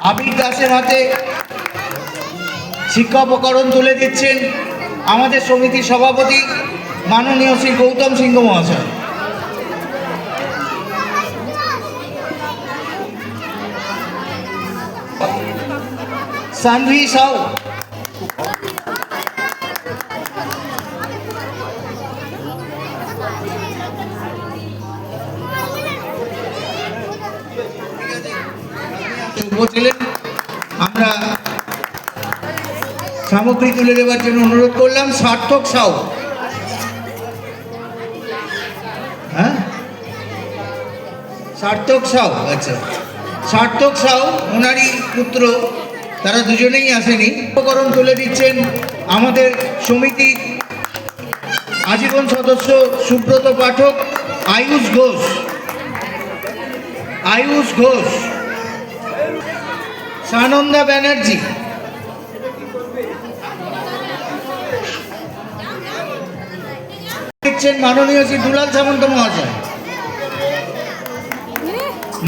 আবির দাসের হাতে শিক্ষা উপকরণ তুলে দিচ্ছেন আমাদের সমিতির সভাপতি মাননীয় শ্রী গৌতম সিংহ মহাশয়। সানভি সাউ ছিলেন। আমরা সামগ্রী তুলে দেওয়ার জন্য অনুরোধ করলাম সার্থক সাউ। হ্যাঁ, সার্থক সাউ, আচ্ছা সার্থক সাউ ওনারই পুত্র, তারা দুজনেই আসেনি। উপকরণ তুলে দিচ্ছেন আমাদের সমিতির আজীবন সদস্য সুব্রত পাঠক, আয়ুষ ঘোষ, আয়ুষ ঘোষ, সানন্দা ব্যানার্জি, দিচ্ছেন মাননীয় শ্রী দুলাল সামন্ত মহাশয়।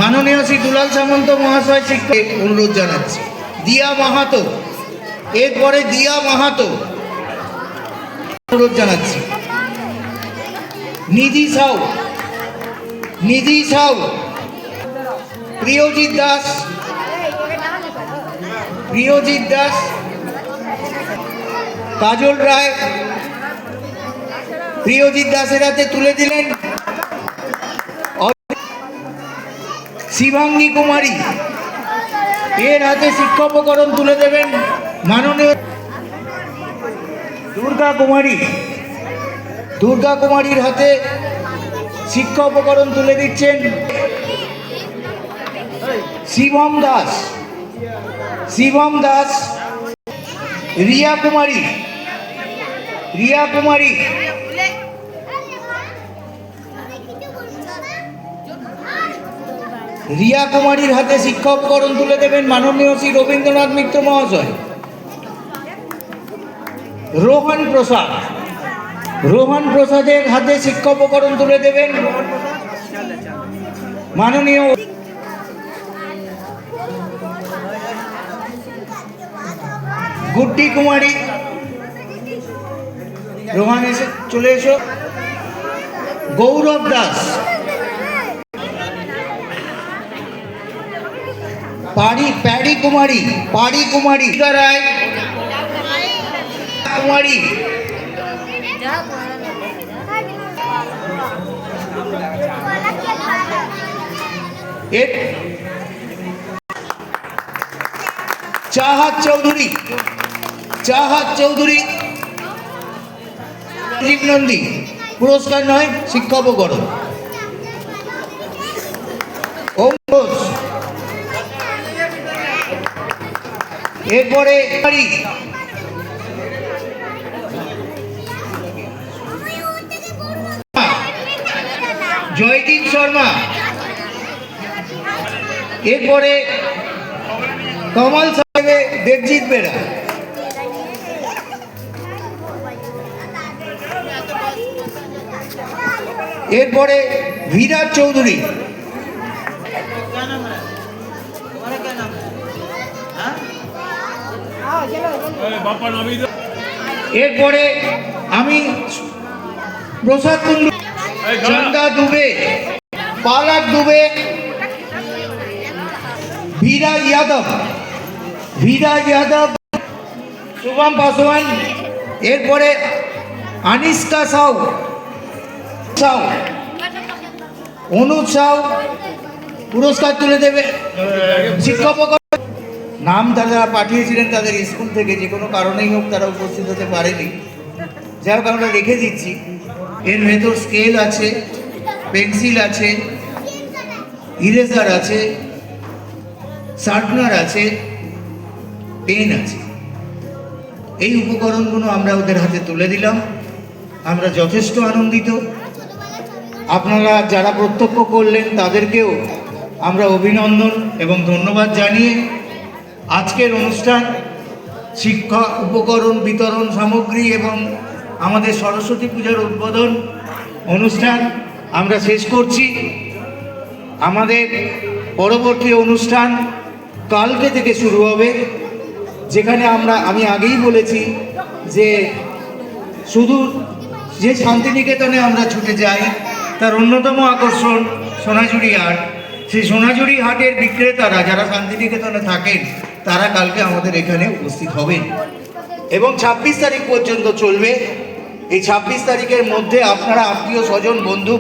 মাননীয় শ্রী দুলাল সামন্ত মহাশয় শিক্ষক অনুরোধ জানাচ্ছি। দিয়া মাহাতো, এরপরে দিয়া মাহাতো অনুরোধ জানাচ্ছি। নিধি সাউ, নিধি সাউ, প্রিয়জিৎ দাস, প্রিয়জিৎ দাস, কাজল রায় প্রিয়জিৎ দাসের হাতে তুলে দিলেন। শিবাঙ্গী কুমারী এর হাতে শিক্ষা উপকরণ তুলে দেবেন মাননীয় দুর্গা কুমারী, দুর্গা কুমারীর হাতে শিক্ষা উপকরণ তুলে দিচ্ছেন শিবম দাস, শিবম দাস, রিয়া কুমারী, রিয়া কুমারী, রিয়া কুমারীর হাতে শিক্ষা উপকরণ তুলে দেবেন মাননীয় শ্রী রবীন্দ্রনাথ মিত্র মহাশয়। রোহন প্রসাদ, রোহন প্রসাদের হাতে শিক্ষা উপকরণ তুলে দেবেন মাননীয় গুড্ডি কুমারী। রোহন এসে চলে এসো। গৌরব দাস, প্যাডি কুমারী, পাড়ি কুমারী, রায় কুমারী, চাহাত চৌধুরী, চাহাত চৌধুরী, রাজীব নন্দী, পুরস্কার নয় শিক্ষা উপকরণ। ওম ঘোষ, এরপরে জয়দীপ শর্মা, এরপরে কমল সাহেব দেবজিৎ বেরা, এরপরে বিরাট চৌধুরী, এরপরে আমি প্রসাদ কুন্ডু, চন্দা দুবে, পালাক দুবে, বিরাজ যাদব, বিরাজ যাদব, শুভম পাসওয়ান, এরপরে আনিস্কা সাউ, সাউ, অনুজ সাউ পুরস্কার তুলে দেবে। শিক্ষক নাম তারা পাঠিয়েছিলেন তাদের স্কুল থেকে, যে কোনো কারণেই হোক তারা উপস্থিত হতে পারেনি, যাই হোক আমরা রেখে দিচ্ছি। এর ভেতর স্কেল আছে, পেন্সিল আছে, ইরেজার আছে, শার্পনার আছে, পেন আছে। এই উপকরণগুলো আমরা ওদের হাতে তুলে দিলাম। আমরা যথেষ্ট আনন্দিত। আপনারা যারা প্রত্যক্ষ করলেন তাদেরকেও আমরা অভিনন্দন এবং ধন্যবাদ জানিয়ে আজকের অনুষ্ঠান শিক্ষা উপকরণ বিতরণ সামগ্রী এবং আমাদের সরস্বতী পূজার উদ্বোধন অনুষ্ঠান আমরা শেষ করছি। আমাদের পরবর্তী অনুষ্ঠান কালকে থেকে শুরু হবে, যেখানে আমি আগেই বলেছি যে শুধু যে শান্তিনিকেতনে আমরা ছুটে যাই তার অন্যতম আকর্ষণ সোনাঝুরি হাট। সেই সোনাঝুরি হাটের বিক্রেতারা যারা শান্তিনিকেতনে থাকেন তারা কালকে আমাদের এখানে উপস্থিত হবেন এবং 26 তারিখ পর্যন্ত চলবে। এই 26 তারিখের মধ্যে আপনারা আত্মীয় স্বজন বন্ধু